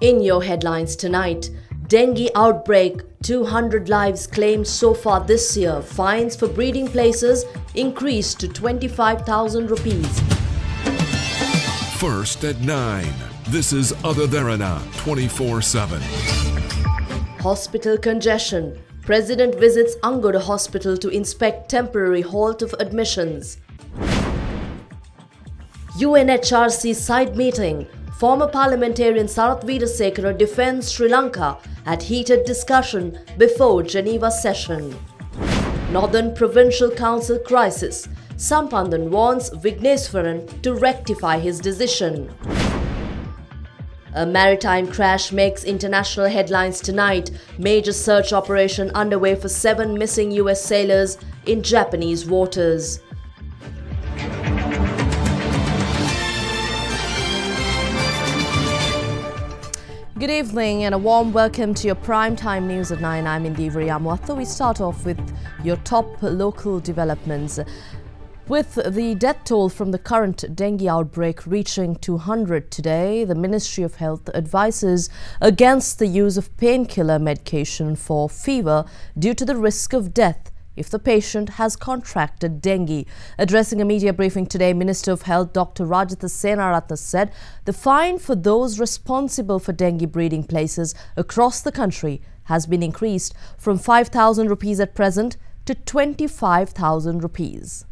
In your headlines tonight, dengue outbreak, 200 lives claimed so far this year. Fines for breeding places increased to 25,000 rupees. First at 9. This is Other Derana 24/7. Hospital congestion. President visits Angoda Hospital to inspect temporary halt of admissions. UNHRC side meeting. Former parliamentarian Sarath Veerasekara defends Sri Lanka at heated discussion before Geneva session. Northern Provincial Council crisis. Sampandan warns Vigneswaran to rectify his decision. A maritime crash makes international headlines tonight. Major search operation underway for 7 missing US sailors in Japanese waters. Good evening and a warm welcome to your primetime news at 9. I'm Indivri Amwatha. We start off with your top local developments. With the death toll from the current dengue outbreak reaching 200 today, the Ministry of Health advises against the use of painkiller medication for fever due to the risk of death if the patient has contracted dengue. Addressing a media briefing today, Minister of Health Dr. Rajitha Senaratne said the fine for those responsible for dengue breeding places across the country has been increased from 5,000 rupees at present to 25,000 rupees.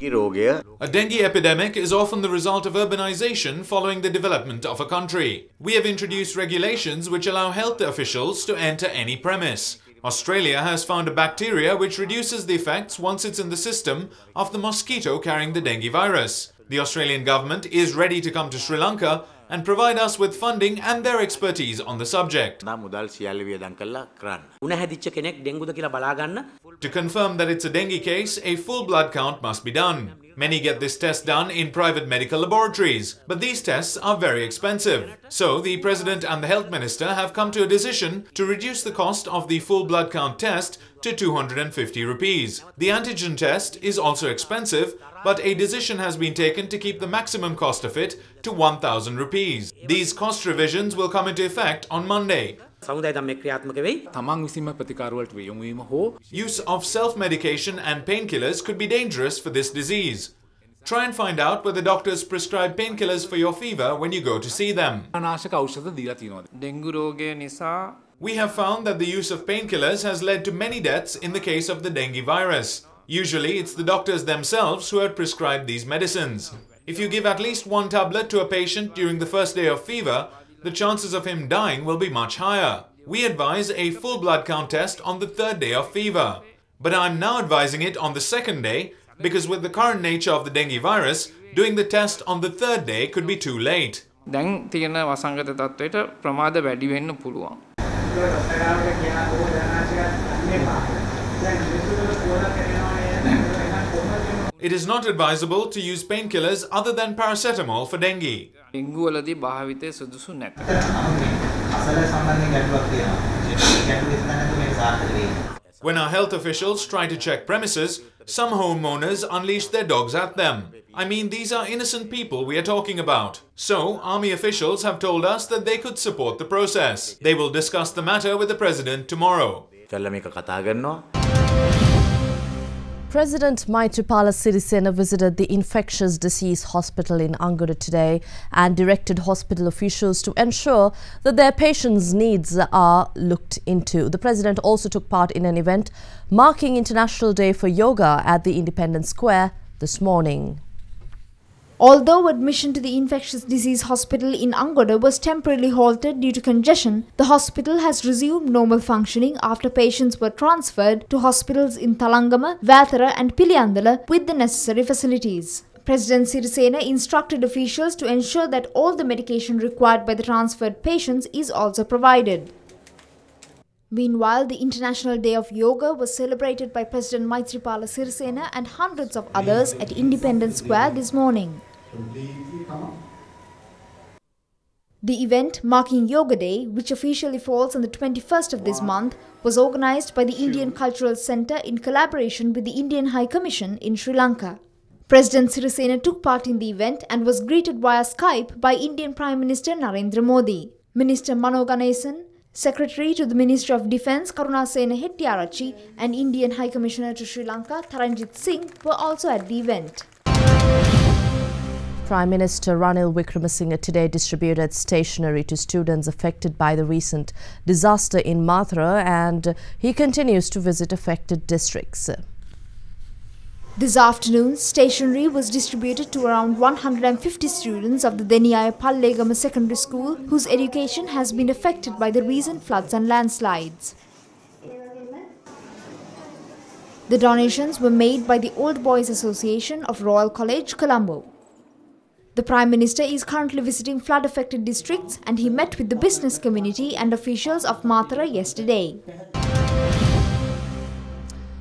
A dengue epidemic is often the result of urbanization following the development of a country. We have introduced regulations which allow health officials to enter any premise. Australia has found a bacteria which reduces the effects once it's in the system of the mosquito carrying the dengue virus. The Australian government is ready to come to Sri Lanka and provide us with funding and their expertise on the subject. To confirm that it's a dengue case, a full blood count must be done. Many get this test done in private medical laboratories, but these tests are very expensive. So the President and the Health Minister have come to a decision to reduce the cost of the full blood count test to 250 rupees. The antigen test is also expensive, but a decision has been taken to keep the maximum cost of it to 1,000 rupees. These cost revisions will come into effect on Monday. Use of self-medication and painkillers could be dangerous for this disease. Try and find out whether doctors prescribe painkillers for your fever when you go to see them. We have found that the use of painkillers has led to many deaths in the case of the dengue virus. Usually, it's the doctors themselves who have prescribed these medicines. If you give at least 1 tablet to a patient during the first day of fever, the chances of him dying will be much higher. We advise a full blood count test on the 3rd day of fever. But I'm now advising it on the 2nd day because with the current nature of the dengue virus, doing the test on the 3rd day could be too late. It is not advisable to use painkillers other than paracetamol for dengue. When our health officials try to check premises, some homeowners unleash their dogs at them. I mean, these are innocent people we are talking about. So, army officials have told us that they could support the process. They will discuss the matter with the President tomorrow. President Maithripala Sirisena visited the infectious disease hospital in Angoda today and directed hospital officials to ensure that their patients' needs are looked into. The President also took part in an event marking International Day for Yoga at the Independence Square this morning. Although admission to the infectious disease hospital in Angoda was temporarily halted due to congestion, the hospital has resumed normal functioning after patients were transferred to hospitals in Thalangama, Vathara and Piliyandala with the necessary facilities. President Sirisena instructed officials to ensure that all the medication required by the transferred patients is also provided. Meanwhile, the International Day of Yoga was celebrated by President Maithripala Sirisena and hundreds of others at Independence Square this morning. The event marking Yoga Day, which officially falls on the 21st of this month, was organized by the Indian Cultural Centre in collaboration with the Indian High Commission in Sri Lanka. President Sirisena took part in the event and was greeted via Skype by Indian Prime Minister Narendra Modi. Minister Mano Ganesan, Secretary to the Ministry of Defence Karunasena Hettiarachchi and Indian High Commissioner to Sri Lanka Taranjit Singh were also at the event. Prime Minister Ranil Wickremesinghe today distributed stationery to students affected by the recent disaster in Mathura, and he continues to visit affected districts. This afternoon, stationery was distributed to around 150 students of the Deniyaya Pallegama Secondary School, whose education has been affected by the recent floods and landslides. The donations were made by the Old Boys Association of Royal College, Colombo. The Prime Minister is currently visiting flood-affected districts, and he met with the business community and officials of Mathura yesterday.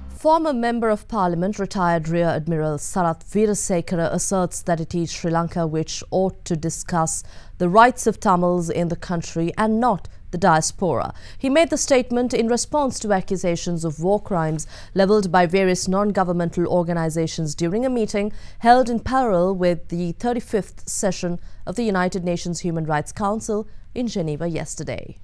Former Member of Parliament, retired Rear Admiral Sarath Veerasekara asserts that it is Sri Lanka which ought to discuss the rights of Tamils in the country and not the diaspora. He made the statement in response to accusations of war crimes levelled by various non-governmental organisations during a meeting held in parallel with the 35th session of the United Nations Human Rights Council in Geneva yesterday.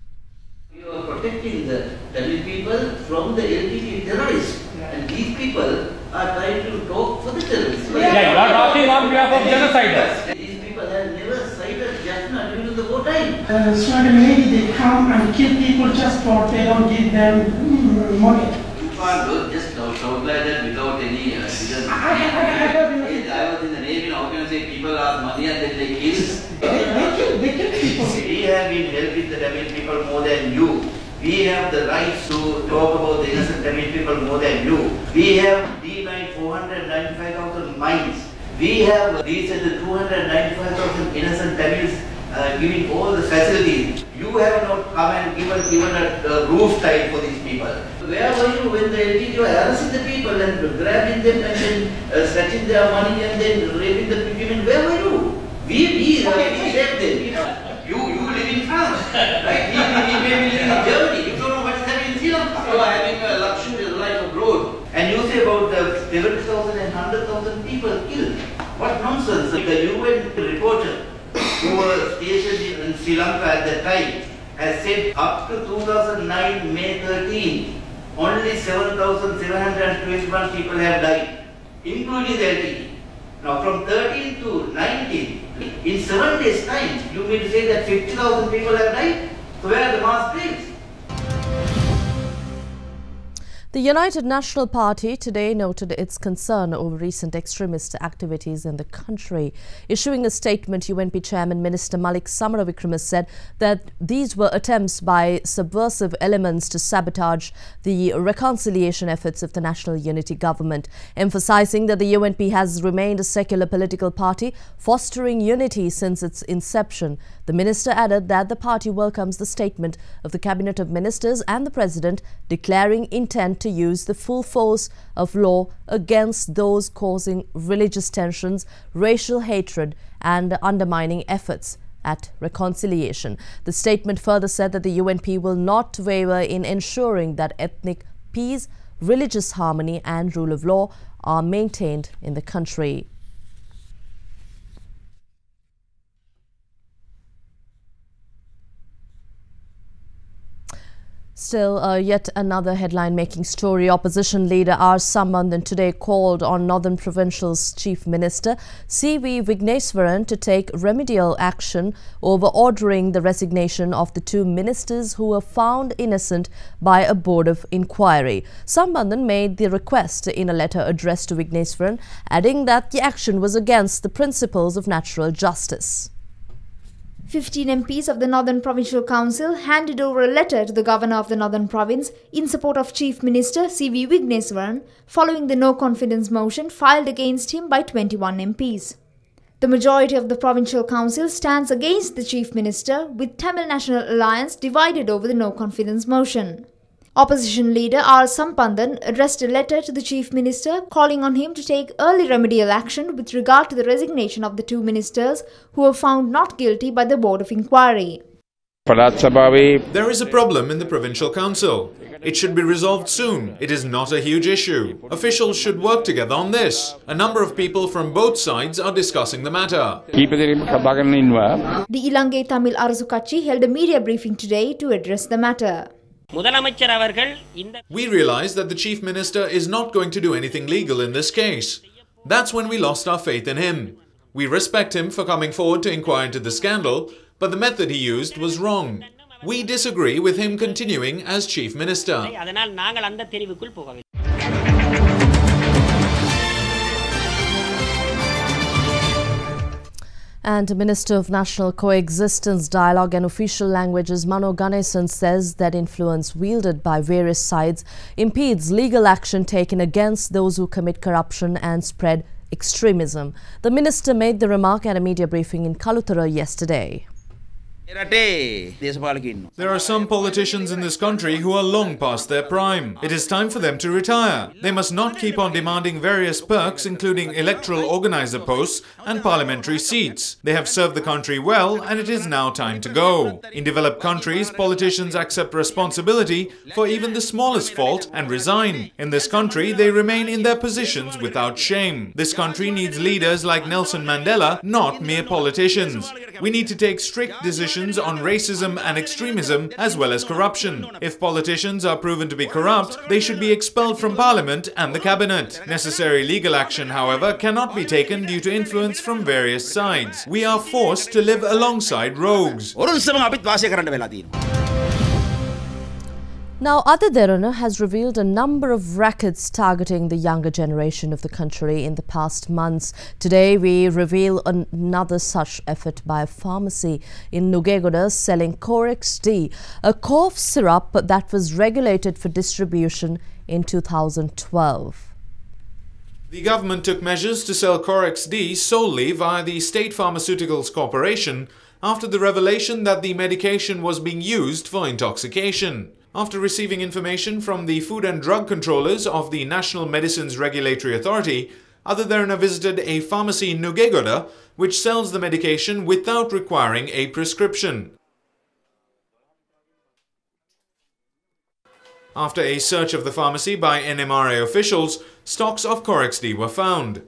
You are protecting the Tamil people from the LTT terrorists. And these people are trying to talk for the terrorists. Yeah, you are talking on behalf of genociders. These people have never cited Jaffna due to the wartime. So maybe they come and kill people just for they don't give them money. You can't just shout like that without any reason. I was in the Navy, how can you say people have money and then they kill? They kill people. We have been helping the Tamil people more than you. We have the rights to talk about the innocent Tamil people more than you. We have denied 495,000 mines. We have reached 295,000 innocent Tamils giving all the facilities. You have not come and given a roof tile for these people. Where were you when the LTT were harassing the people and grabbing them and then snatching their money and then raping the women? Where were you? We saved them. You live in France, right? We may be living in Germany. You don't know what is happening in Sri Lanka. You are having a luxurious life abroad. And you say about 70,000 and 100,000 people killed. What nonsense. The UN reporter who was stationed in Sri Lanka at that time has said up to 2009 May 13, only 7,721 people have died, including the LTT. Now from 13 to 19, in 7 days' time, you mean to say that 50,000 people have died? So where are the mass graves? The United National Party today noted its concern over recent extremist activities in the country. Issuing a statement, UNP Chairman Minister Malik Samaravikrama said that these were attempts by subversive elements to sabotage the reconciliation efforts of the National Unity Government, emphasizing that the UNP has remained a secular political party, fostering unity since its inception. The minister added that the party welcomes the statement of the Cabinet of Ministers and the President declaring intent to use the full force of law against those causing religious tensions, racial hatred and undermining efforts at reconciliation. The statement further said that the UNP will not waver in ensuring that ethnic peace, religious harmony and rule of law are maintained in the country. Still, yet another headline-making story. Opposition leader R. Sambandhan today called on Northern Provincial's Chief Minister C.V. Vigneswaran to take remedial action over ordering the resignation of the two ministers who were found innocent by a board of inquiry. Sambandhan made the request in a letter addressed to Vigneswaran, adding that the action was against the principles of natural justice. 15 MPs of the Northern Provincial Council handed over a letter to the Governor of the Northern Province in support of Chief Minister C.V. Vigneswaran following the no-confidence motion filed against him by 21 MPs. The majority of the Provincial Council stands against the Chief Minister, with Tamil National Alliance divided over the no-confidence motion. Opposition leader R. Sambandhan addressed a letter to the Chief Minister calling on him to take early remedial action with regard to the resignation of the two ministers who were found not guilty by the Board of Inquiry. There is a problem in the Provincial Council. It should be resolved soon. It is not a huge issue. Officials should work together on this. A number of people from both sides are discussing the matter. The Ilangai Tamil Arasu Katchi held a media briefing today to address the matter. We realized that the Chief Minister is not going to do anything legal in this case. That's when we lost our faith in him. We respect him for coming forward to inquire into the scandal, but the method he used was wrong. We disagree with him continuing as Chief Minister. And Minister of National Coexistence, Dialogue and Official Languages Mano Ganesan says that influence wielded by various sides impedes legal action taken against those who commit corruption and spread extremism. The minister made the remark at a media briefing in Kalutara yesterday. There are some politicians in this country who are long past their prime. It is time for them to retire. They must not keep on demanding various perks, including electoral organizer posts and parliamentary seats. They have served the country well, and it is now time to go. In developed countries, politicians accept responsibility for even the smallest fault and resign. In this country, they remain in their positions without shame. This country needs leaders like Nelson Mandela, not mere politicians. We need to take strict decisions on racism and extremism as well as corruption. If politicians are proven to be corrupt, they should be expelled from Parliament and the Cabinet. Necessary legal action, however, cannot be taken due to influence from various sides. We are forced to live alongside rogues. Now, Derana has revealed a number of rackets targeting the younger generation of the country in the past months. Today, we reveal another such effort by a pharmacy in Nugegoda selling Corex D, a cough syrup that was regulated for distribution in 2012. The government took measures to sell Corex D solely via the State Pharmaceuticals Corporation after the revelation that the medication was being used for intoxication. After receiving information from the Food and Drug Controllers of the National Medicines Regulatory Authority, Derana visited a pharmacy in Nugegoda which sells the medication without requiring a prescription. After a search of the pharmacy by NMRA officials, stocks of Corex D were found.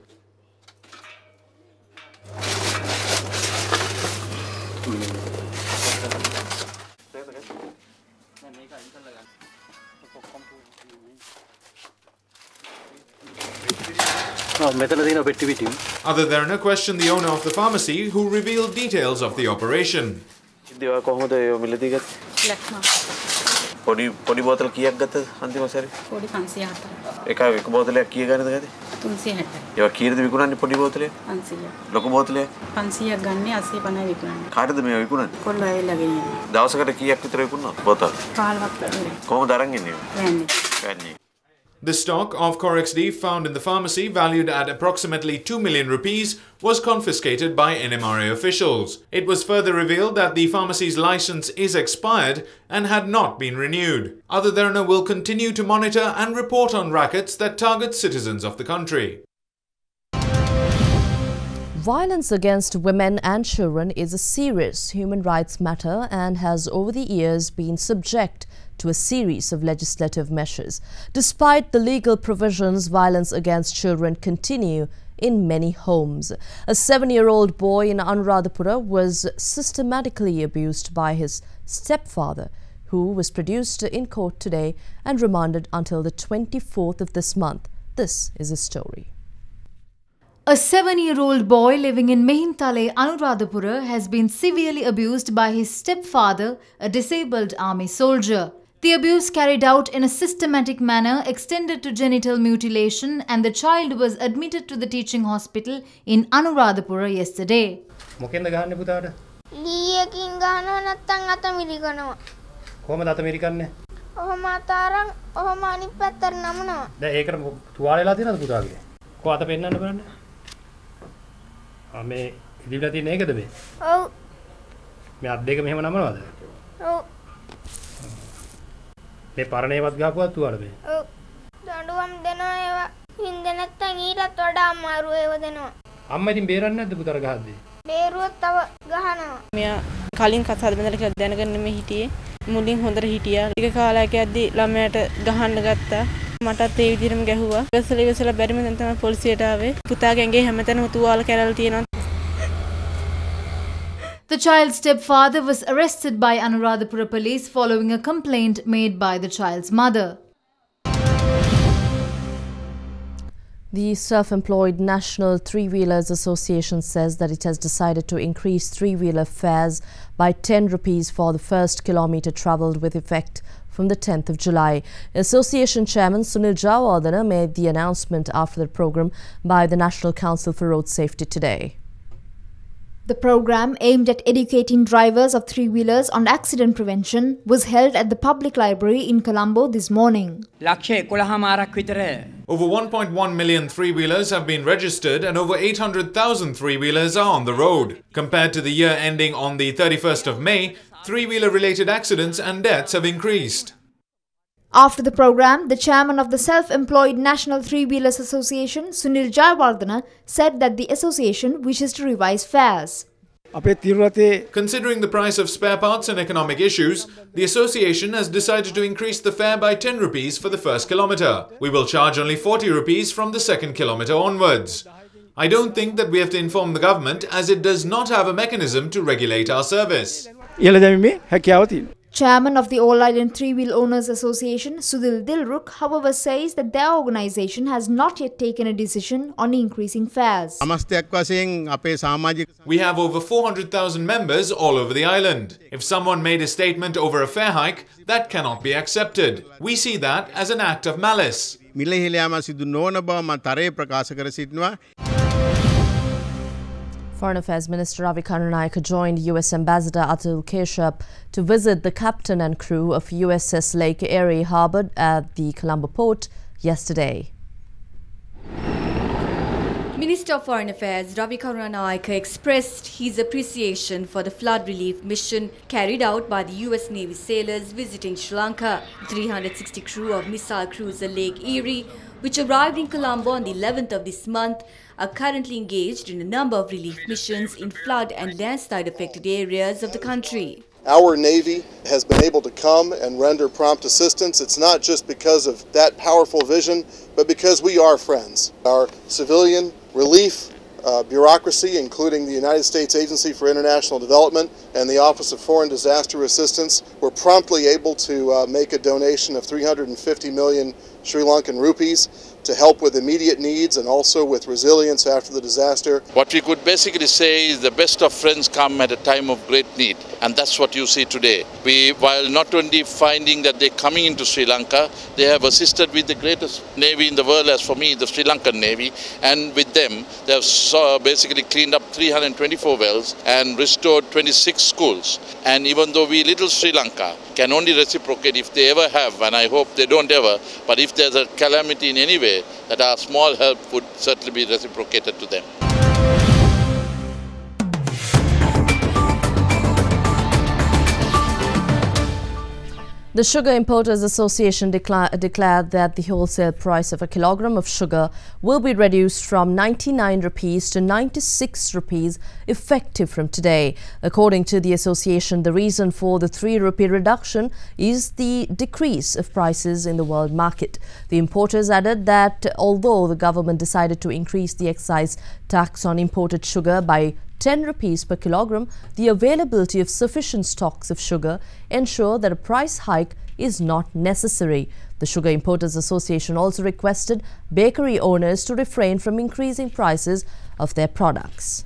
Derana questioned the owner of the pharmacy, who revealed details of the operation. The stock of Corex D found in the pharmacy, valued at approximately 2 million rupees, was confiscated by NMRA officials. It was further revealed that the pharmacy's license is expired and had not been renewed. Derana will continue to monitor and report on rackets that target citizens of the country. Violence against women and children is a serious human rights matter and has over the years been subject to a series of legislative measures. Despite the legal provisions, violence against children continue in many homes. A 7-year-old boy in Anuradhapura was systematically abused by his stepfather, who was produced in court today and remanded until the 24th of this month. This is his story. A 7-year-old boy living in Mehintale, Anuradhapura has been severely abused by his stepfather, a disabled army soldier. The abuse carried out in a systematic manner extended to genital mutilation, and the child was admitted to the teaching hospital in Anuradhapura yesterday. මේ පරණේවත් ගහපුවත් තුවාල මේ. ඔව්. දඬුවම් දෙනවා ඒවා. හින්ද නැත්තම් ඊටත් වඩා අමාරු ඒව දෙනවා. අම්මා ඉතින් බේරන්නේ නැද්ද පුතර ගහද්දී? බේරුවොත් තව ගහනවා. මෙයා කලින් කසාද බඳලා කියලා දැනගෙන මේ හිටියේ. මුලින් හොඳට හිටියා. ටික කාලයක් යද්දි ළමයාට ගහන්න ගත්තා. මටත් ඒ විදිහටම ගැහුවා. ඉවසලා බැරිම දැන් තමයි පොලිසියට ආවේ. පුතාගේ ඇඟේ හැමතැනම තුවාල කැරල් තියෙනවා. The child's stepfather was arrested by Anuradhapura police following a complaint made by the child's mother. The Self-Employed National Three-Wheelers Association says that it has decided to increase three-wheeler fares by 10 rupees for the first kilometre travelled with effect from the 10th of July. Association Chairman Sunil Jawardana made the announcement after the programme by the National Council for Road Safety today. The program, aimed at educating drivers of three-wheelers on accident prevention, was held at the public library in Colombo this morning. Over 1.1 million three-wheelers have been registered and over 800,000 three-wheelers are on the road. Compared to the year ending on the 31st of May, three-wheeler related accidents and deaths have increased. After the program, the chairman of the Self-Employed National Three-Wheelers Association, Sunil Jayawardena, said that the association wishes to revise fares. Considering the price of spare parts and economic issues, the association has decided to increase the fare by 10 rupees for the first kilometre. We will charge only 40 rupees from the second kilometre onwards. I don't think that we have to inform the government as it does not have a mechanism to regulate our service. Chairman of the All Island Three-Wheel Owners Association, Sudhil Dilruk, however, says that their organisation has not yet taken a decision on increasing fares. We have over 400,000 members all over the island. If someone made a statement over a fare hike, that cannot be accepted. We see that as an act of malice. Foreign Affairs Minister Ravi Karunayaka joined US Ambassador Atul Keshup to visit the captain and crew of USS Lake Erie harboured at the Colombo port yesterday. Minister of Foreign Affairs Ravi Karunayaka expressed his appreciation for the flood relief mission carried out by the US Navy sailors visiting Sri Lanka. 360 crew of missile cruiser Lake Erie, which arrived in Colombo on the 11th of this month, are currently engaged in a number of relief missions in flood and landslide affected areas of the country. Our Navy has been able to come and render prompt assistance. It's not just because of that powerful vision, but because we are friends. Our civilian relief bureaucracy, including the United States Agency for International Development and the Office of Foreign Disaster Assistance, were promptly able to make a donation of 350 million Sri Lankan rupees to help with immediate needs and also with resilience after the disaster. What we could basically say is the best of friends come at a time of great need, and that's what you see today. We, while not only finding that they're coming into Sri Lanka, they have assisted with the greatest navy in the world, as for me, the Sri Lankan Navy, and with them, they have basically cleaned up 324 wells and restored 26 schools. And even though we, little Sri Lanka, can only reciprocate if they ever have, and I hope they don't ever, but if there's a calamity in any way, that our small help would certainly be reciprocated to them. The Sugar Importers Association declared that the wholesale price of a kilogram of sugar will be reduced from 99 rupees to 96 rupees effective from today. According to the association, the reason for the 3 rupee reduction is the decrease of prices in the world market. The importers added that although the government decided to increase the excise tax on imported sugar by 10 rupees per kilogram, the availability of sufficient stocks of sugar ensure that a price hike is not necessary. The Sugar Importers Association also requested bakery owners to refrain from increasing prices of their products.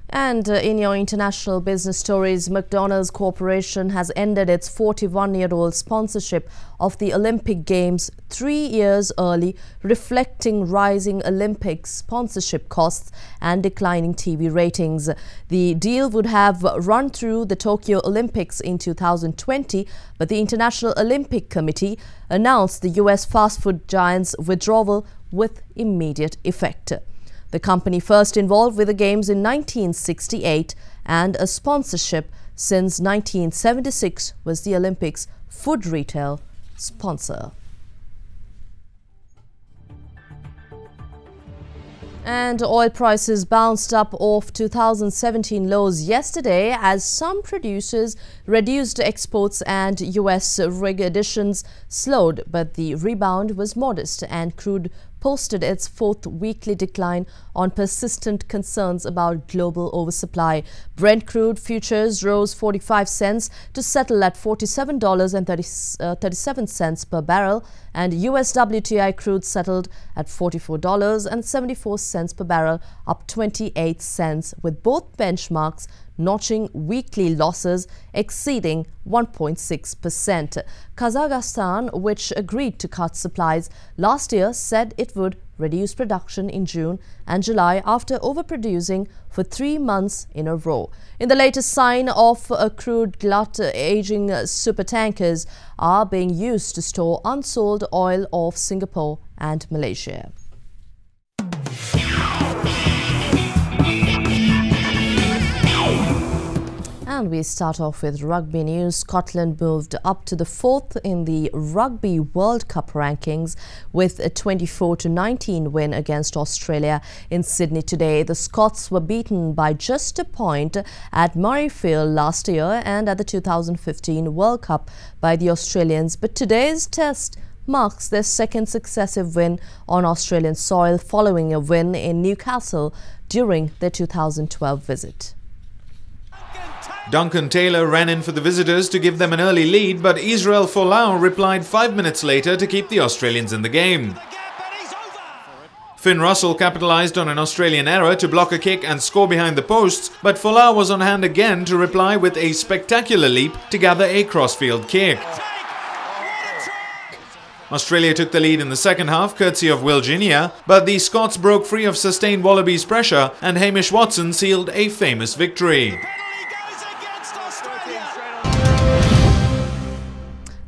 And in your international business stories, McDonald's Corporation has ended its 41-year-old sponsorship of the Olympic Games 3 years early, reflecting rising Olympic sponsorship costs and declining TV ratings. The deal would have run through the Tokyo Olympics in 2020, but the International Olympic Committee announced the US fast food giant's withdrawal with immediate effect. The company first involved with the Games in 1968 and a sponsorship since 1976 was the Olympics' food retail sponsor. And oil prices bounced up off 2017 lows yesterday as some producers reduced exports and US rig additions slowed, but the rebound was modest and crude posted its fourth weekly decline on persistent concerns about global oversupply. Brent crude futures rose 45 cents to settle at $47.37 per barrel, and US WTI crude settled at $44.74 per barrel, up 28 cents, with both benchmarks notching weekly losses exceeding 1.6%. Kazakhstan, which agreed to cut supplies last year, said it would reduce production in June and July after overproducing for 3 months in a row. In the latest sign of a crude glut, aging supertankers are being used to store unsold oil off Singapore and Malaysia. And we start off with rugby news. Scotland moved up to the 4th in the Rugby World Cup rankings with a 24-19 win against Australia in Sydney today. The Scots were beaten by just a point at Murrayfield last year and at the 2015 World Cup by the Australians. But today's test marks their second successive win on Australian soil following a win in Newcastle during their 2012 visit. Duncan Taylor ran in for the visitors to give them an early lead, but Israel Folau replied 5 minutes later to keep the Australians in the game. Finn Russell capitalised on an Australian error to block a kick and score behind the posts, but Folau was on hand again to reply with a spectacular leap to gather a crossfield kick. Australia took the lead in the second half, courtesy of Virginia, but the Scots broke free of sustained Wallabies pressure and Hamish Watson sealed a famous victory.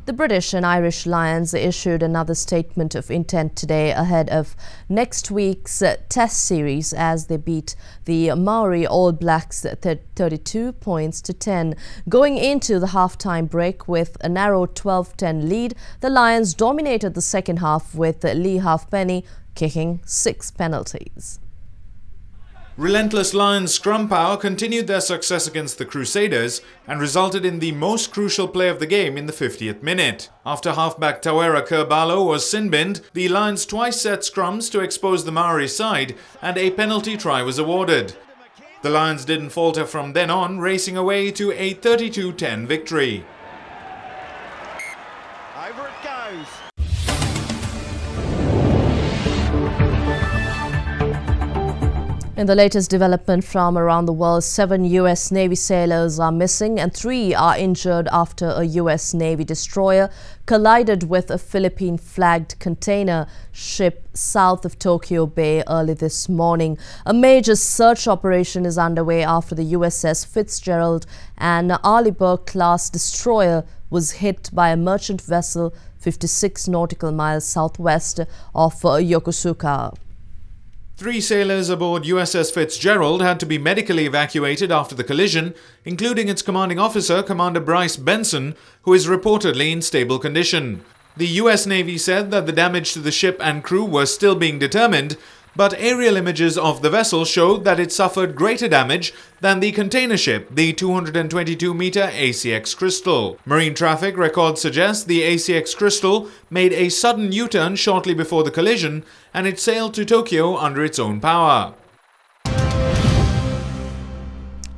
The British and Irish Lions issued another statement of intent today ahead of next week's Test series as they beat the Maori All Blacks 32 points to 10. Going into the half-time break with a narrow 12-10 lead, the Lions dominated the second half with Lee Halfpenny kicking 6 penalties. Relentless Lions scrum power continued their success against the Crusaders and resulted in the most crucial play of the game in the 50th minute. After halfback Tawera Kerbalo was sin-binned, the Lions twice set scrums to expose the Maori side and a penalty try was awarded. The Lions didn't falter from then on, racing away to a 32-10 victory. Over it goes. In the latest development from around the world, 7 US Navy sailors are missing and 3 are injured after a US Navy destroyer collided with a Philippine-flagged container ship south of Tokyo Bay early this morning. A major search operation is underway after the USS Fitzgerald, an Arleigh-Burke-class destroyer, was hit by a merchant vessel 56 nautical miles southwest of Yokosuka. 3 sailors aboard USS Fitzgerald had to be medically evacuated after the collision, including its commanding officer, Commander Bryce Benson, who is reportedly in stable condition. The US Navy said that the damage to the ship and crew was still being determined, but aerial images of the vessel showed that it suffered greater damage than the container ship, the 222-meter ACX Crystal. Marine traffic records suggest the ACX Crystal made a sudden U-turn shortly before the collision and it sailed to Tokyo under its own power.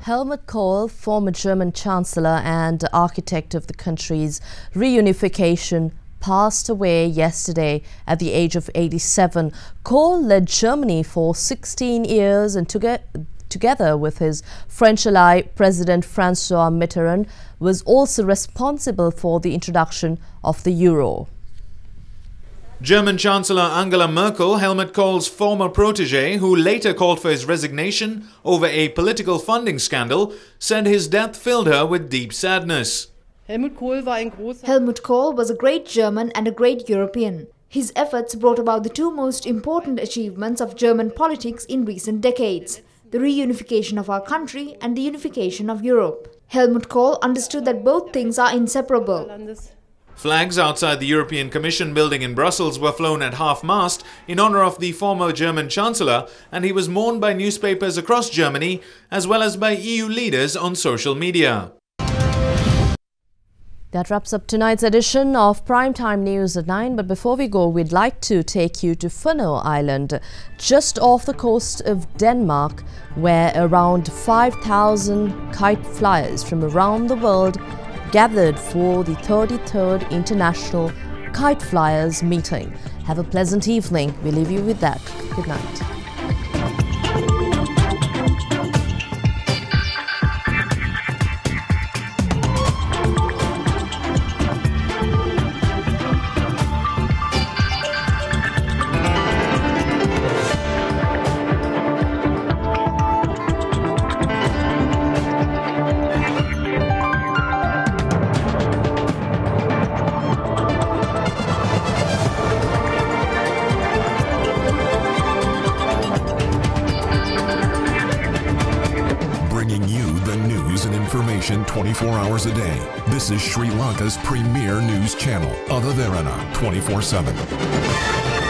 Helmut Kohl, former German Chancellor and architect of the country's reunification, passed away yesterday at the age of 87. Kohl led Germany for 16 years and together with his French ally, President François Mitterrand, was also responsible for the introduction of the euro. German Chancellor Angela Merkel, Helmut Kohl's former protege, who later called for his resignation over a political funding scandal, said his death filled her with deep sadness. Helmut Kohl was a great German and a great European. His efforts brought about the 2 most important achievements of German politics in recent decades: the reunification of our country and the unification of Europe. Helmut Kohl understood that both things are inseparable. Flags outside the European Commission building in Brussels were flown at half-mast in honor of the former German Chancellor, and he was mourned by newspapers across Germany as well as by EU leaders on social media. That wraps up tonight's edition of Primetime News at 9. But before we go, we'd like to take you to Faroe Island, just off the coast of Denmark, where around 5,000 kite flyers from around the world gathered for the 33rd International Kite Flyers meeting. Have a pleasant evening. We leave you with that. Good night. Bringing you the news and information 24 hours a day. This is Sri Lanka's premier news channel, Derana 24/7.